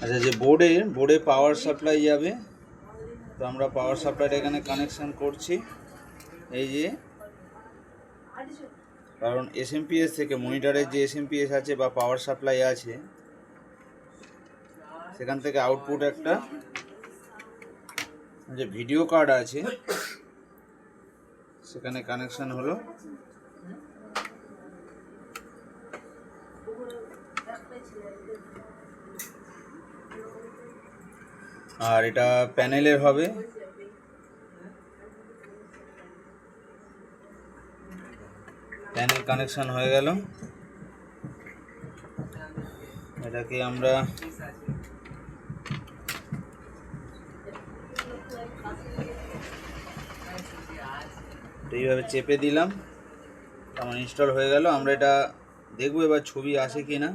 আচ্ছা, যে বোর্ডে পাওয়ার সাপ্লাই যাবে, তো আমরা পাওয়ার সাপ্লাইটা এখানে কানেকশান করছি। এই যে, কারণ এসএমপিএস থেকে মনিটরের যে এসএমপিএস আছে বা পাওয়ার সাপ্লাই আছে, সেখান থেকে আউটপুট একটা যে ভিডিও কার্ড আছে সেখানে কানেকশান হলো। আর এটা প্যানেলের হবে। প্যানেল কানেকশান হয়ে গেল। এটাকে আমরা এইভাবে চেপে দিলাম, আমার ইনস্টল হয়ে গেল। আমরা এটা দেখবো এবার ছবি আসে কি না।